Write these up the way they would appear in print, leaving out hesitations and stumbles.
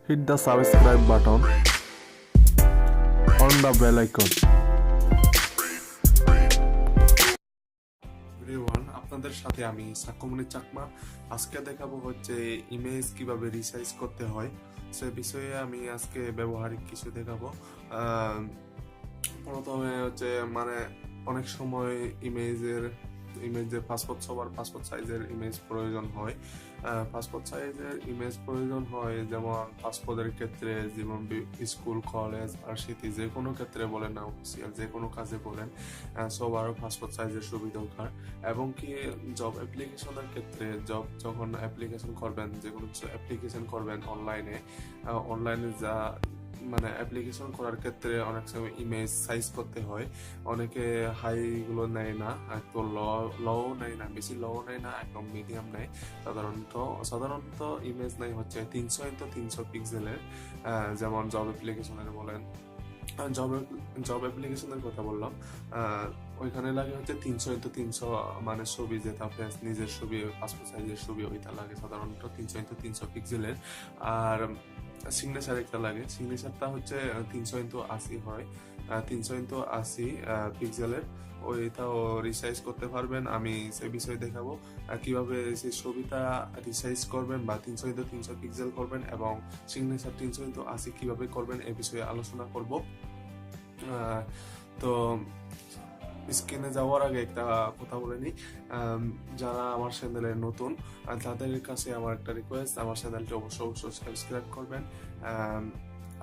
hit the subscribe button on the bell icon. Everyone, আপনাদের সাথে আমি সাক্ষ্যমণি চাকমা। আজকে দেখাবো হচ্ছে ইমেজ কিভাবে রিসাইজ করতে হয়, সে বিষয়ে আমি আজকে ব্যবহারিক কিছু দেখাবো। প্রথমে হচ্ছে অনেক সময় ইমেজের সবার পাসপোর্ট সাইজের ইমেজ প্রয়োজন হয়। যেমন পাসপোর্টের ক্ষেত্রে, যেমন স্কুল, কলেজ, ভার্সিটি যে কোনো ক্ষেত্রে বলেন না, অফিসিয়াল যে কোনো কাজে বলেন, সবারও পাসপোর্ট সাইজের ছবি দরকার। এবং কি জব অ্যাপ্লিকেশনের ক্ষেত্রে, যখন অ্যাপ্লিকেশন করবেন, যে কোনো কিছু অ্যাপ্লিকেশন করবেন অনলাইনে যা অ্যাপ্লিকেশন করার ক্ষেত্রে অনেক সময় ইমেজ সাইজ করতে হয়। অনেকে হাই গুলো নেয় না, একটু লো নেয় না, বেশি লো নেয় না, একদম মিডিয়াম নেয়। সাধারণত ইমেজ নেয় হচ্ছে 300x300 পিক্সেলের। যেমন জব অ্যাপ্লিকেশনের বলেন, জব অ্যাপ্লিকেশনের কথা বললাম, ওইখানে লাগে হচ্ছে 300x300, ছবি, যেটা ফেস নিজের ছবি, পাসপোর্ট সাইজের ছবি, ওইটা লাগে সাধারণত 300x300 পিক্সেলের। আর সিগনেচার একটা লাগে, সিগনেচারটা হচ্ছে 300x80 হয়, 300x80 পিক্সেলের। ওইটাও রিসাইজ করতে পারবেন। আমি সে বিষয়ে দেখাবো কিভাবে সেই ছবিটা রিসাইজ করবেন বা 300x300 পিক্সেল করবেন, এবং সিগনেচার 300x80 কিভাবে করবেন এ বিষয়ে আলোচনা করব। তো স্ক্রিনে যাওয়ার আগে একটা কথা বলে নিই, যারা আমার চ্যানেলে নতুন তাদের কাছে আমার একটা রিকোয়েস্ট, আমার চ্যানেলটি অবশ্যই সাবস্ক্রাইব করবেন।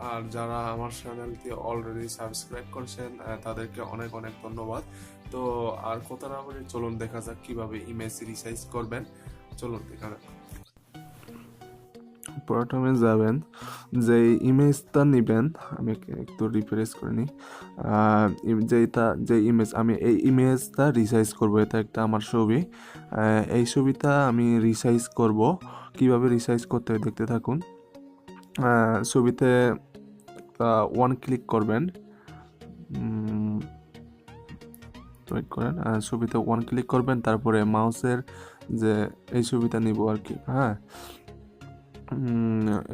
আর যারা আমার চ্যানেলটি অলরেডি সাবস্ক্রাইব করছেন তাদেরকে অনেক অনেক ধন্যবাদ। তো আর কথা না বলে চলুন দেখা যাক কিভাবে ইমেজ রিসাইজ করবেন। চলুন দেখা যাক। প্রথমে যাবেন, যে ইমেজটা নেবেন, আমি একটু রিফ্রেশ করে নিই। যে ইমেজ, আমি এই ইমেজটা রিসাইজ করব, এটা একটা আমার ছবি। এই ছবিটা আমি রিসাইজ করব। কিভাবে রিসাইজ করতে হয় দেখতে থাকুন। ছবিতে ওয়ান ক্লিক করবেন, ছবিতে ওয়ান ক্লিক করবেন, তারপরে মাউসের যে এই ছবিটা নিব আর কি, হ্যাঁ,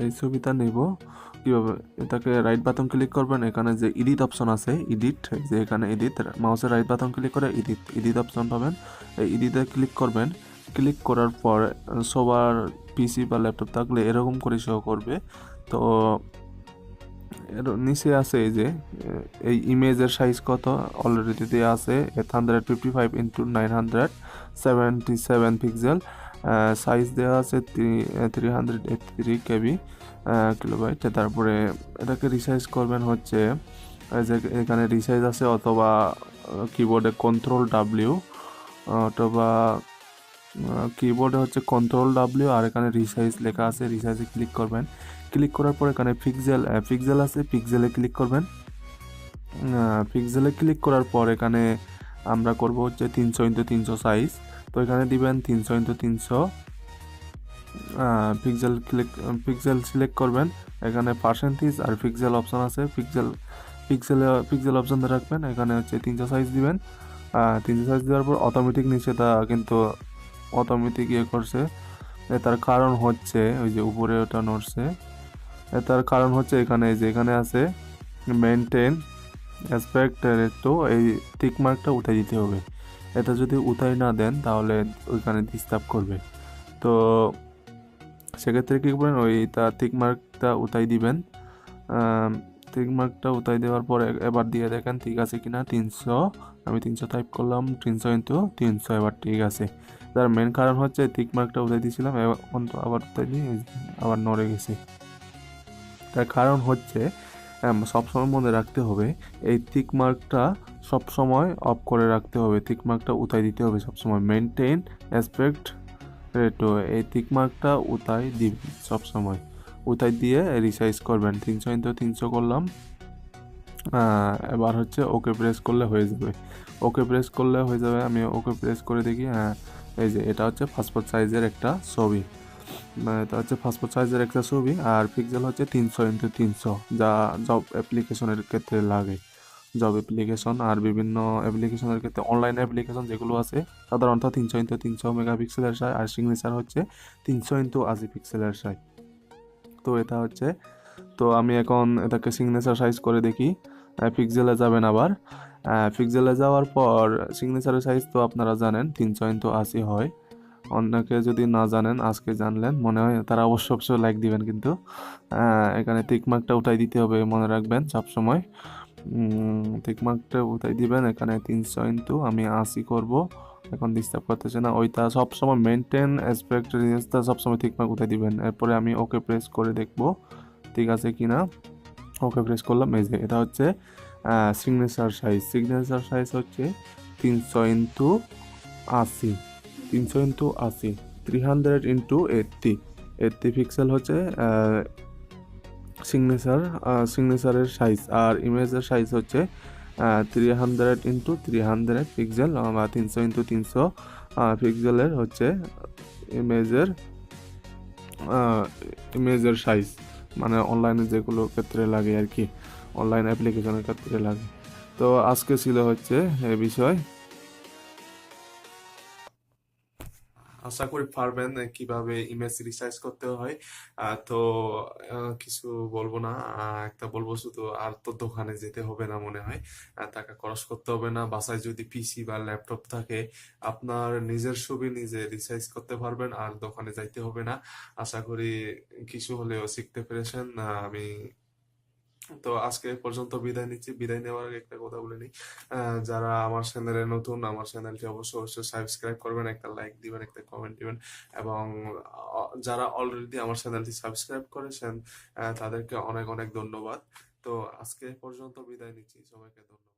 এই ছবিটা নেব। কীভাবে, এটাকে রাইট বাটন ক্লিক করবেন, এখানে যে এডিট অপশন আছে, যে এখানে এডিট, মাউসের রাইট বাটন ক্লিক করে এডিট অপশন পাবেন। এই এডিটে ক্লিক করবেন। ক্লিক করার পর সবার পিসি বা ল্যাপটপ থাকলে এরকম করে শো করবে। তো এর নিচে আছে এই যে এই ইমেজের সাইজ কত অলরেডি দেওয়া আছে, 855x977 পিক্সেল। সাইজ দেওয়া আছে 383 কেবি কিলোবাইট। তারপরে এটাকে রিসাইজ করবেন হচ্ছে, যে এখানে রিসাইজ আছে, অথবা কিবোর্ডে কন্ট্রোল W, অথবা কিবোর্ডে হচ্ছে কন্ট্রোল W, আর এখানে রিসাইজ লেখা আছে, রিসাইজে ক্লিক করবেন। ক্লিক করার পর এখানে পিক্সেল আছে, পিক্সেলে ক্লিক করবেন। পিক্সেলে ক্লিক করার পর এখানে আমরা করব হচ্ছে 300x300 সাইজ। তো এখানে দিবেন 300x300 পিক্সেল সিলেক্ট করবেন। এখানে পার্সেন্টেজ আর পিক্সেল অপশন আছে, পিক্সেল অপশন দিয়ে রাখবেন। এখানে হচ্ছে 300 সাইজ দিবেন। 300 সাইজ দেওয়ার পর অটোমেটিক নিচেটা কিন্তু অটোমেটিক করছে। তার কারণ হচ্ছে ওই যে উপরে ওটা নড়ছে, তার কারণ হচ্ছে এখানে আছে মেনটেন অ্যাসপেক্ট রেশিও, এই টিক মার্কটা উঠাই দিতে হবে। এটা যদি উঠাই না দেন তাহলে ওইখানে ডিস্টার্ব করবে। তো সেক্ষেত্রে কী করবেন, ওইটা টিক মার্কটা উঠাই দিবেন। টিক মার্কটা উঠাই দেওয়ার পর এবার দিয়ে দেখেন ঠিক আছে কিনা। 300, আমি 300 টাইপ করলাম, 300x300 এবার ঠিক আছে। তার মেন কারণ হচ্ছে টিক মার্কটা উঠাই দিয়েছিলাম, এখন তো আবার উঠাই দিয়ে আবার নড়ে গেছে। তার কারণ হচ্ছে সবসময় মনে রাখতে হবে এই টিক মার্কটা সবসময় অফ করে রাখতে হবে, টিক মার্কটা উঠাই দিতে হবে সবসময়। মেনটেন অ্যাসপেক্ট রেশিও, এই টিক মার্কটা উঠাই দিবেন সবসময়, উঠাই দিয়ে রিসাইজ করবেন। 300x300 করলাম। এবার হচ্ছে ওকে প্রেস করলে হয়ে যাবে, আমি ওকে প্রেস করে দেখি। এই যে এটা হচ্ছে পাসপোর্ট সাইজের একটা ছবি, এটা হচ্ছে পাসপোর্ট সাইজের একটা ছবি। আর পিক্সেল হচ্ছে 300x300, যা জব অ্যাপ্লিকেশনের ক্ষেত্রে লাগে। জব অ্যাপ্লিকেশন আর বিভিন্ন অ্যাপ্লিকেশনের ক্ষেত্রে, অনলাইন অ্যাপ্লিকেশন যেগুলো আছে সাধারণত 300x300 মেগাপিক্সেলের সাইজ, আর সিগনেচার হচ্ছে 300x80 পিক্সেলের সাইজ। তো এটা হচ্ছে, তো আমি এখন এটাকে সিগনেচার সাইজ করে দেখি। পিক্সেলে যাবেন আবার, পিক্সেলে যাওয়ার পর সিগনেচারের সাইজ তো আপনারা জানেন 380 হয়। অনেকে যদি না জানেন আজকে জানলেন, মনে হয় তারা অবশ্য অবশ্যই লাইক দিবেন, কিন্তু এখানে টিকমার্কটা উঠাই দিতে হবে, মনে রাখবেন সবসময়। টিকমার্কটা উঠাই দিবেন, এখানে 300 আমি 80 করব। এখন ডিস্টার্ব করতেছে না, ওইটা সবসময় মেনটেন অ্যাসপেক্ট রেঞ্জটা সবসময় টিকমার্ক উঠাই দিবেন। এরপরে আমি ওকে প্রেস করে দেখব ঠিক আছে কিনা। ওকে প্রেস করলাম, এই যে এটা হচ্ছে সিগনেচার সাইজ। সিগনেচার সাইজ হচ্ছে 300 × 80, 300 × 80, 300 × 80 পিক্সেল হচ্ছে সিগনেচারের সাইজ। আর ইমেজের সাইজ হচ্ছে 300 × 300 পিক্সেল, বা 300 × 300 পিক্সেলের হচ্ছে ইমেজের ইমেজের সাইজ, মানে অনলাইনে যেগুলো ক্ষেত্রে লাগে আর কি, অনলাইন অ্যাপ্লিকেশনের ক্ষেত্রে লাগে। তো আজকে ছিল হচ্ছে এই বিষয়। আশা করি পারবেন কিভাবে ইমেজ রিসাইজ করতে হয়। তো কিছু বলবো না, একটা বলবো শুধু, আর তো দোকানে যেতে হবে না মনে হয়, টাকা খরচ করতে হবে না। বাসায় যদি পিসি বা ল্যাপটপ থাকে, আপনার নিজের ছবি নিজে রিসাইজ করতে পারবেন, আর দোকানে যাইতে হবে না। আশা করি কিছু হলেও শিখতে পেরেছেন। আমি তো আজকে এ পর্যন্ত বিদায় নিচ্ছি। বিদায় নেওয়ার আগে একটা কথা বলে নিই, যারা আমার চ্যানেলে নতুন, আমার চ্যানেলটি অবশ্যই অবশ্যই সাবস্ক্রাইব করবেন, একটা লাইক দিবেন, একটা কমেন্ট দিবেন। এবং যারা অলরেডি আমার চ্যানেলটি সাবস্ক্রাইব করেছেন, তাদেরকে অনেক অনেক ধন্যবাদ। তো আজকে এ পর্যন্ত বিদায় নিচ্ছি, সবাইকে ধন্যবাদ।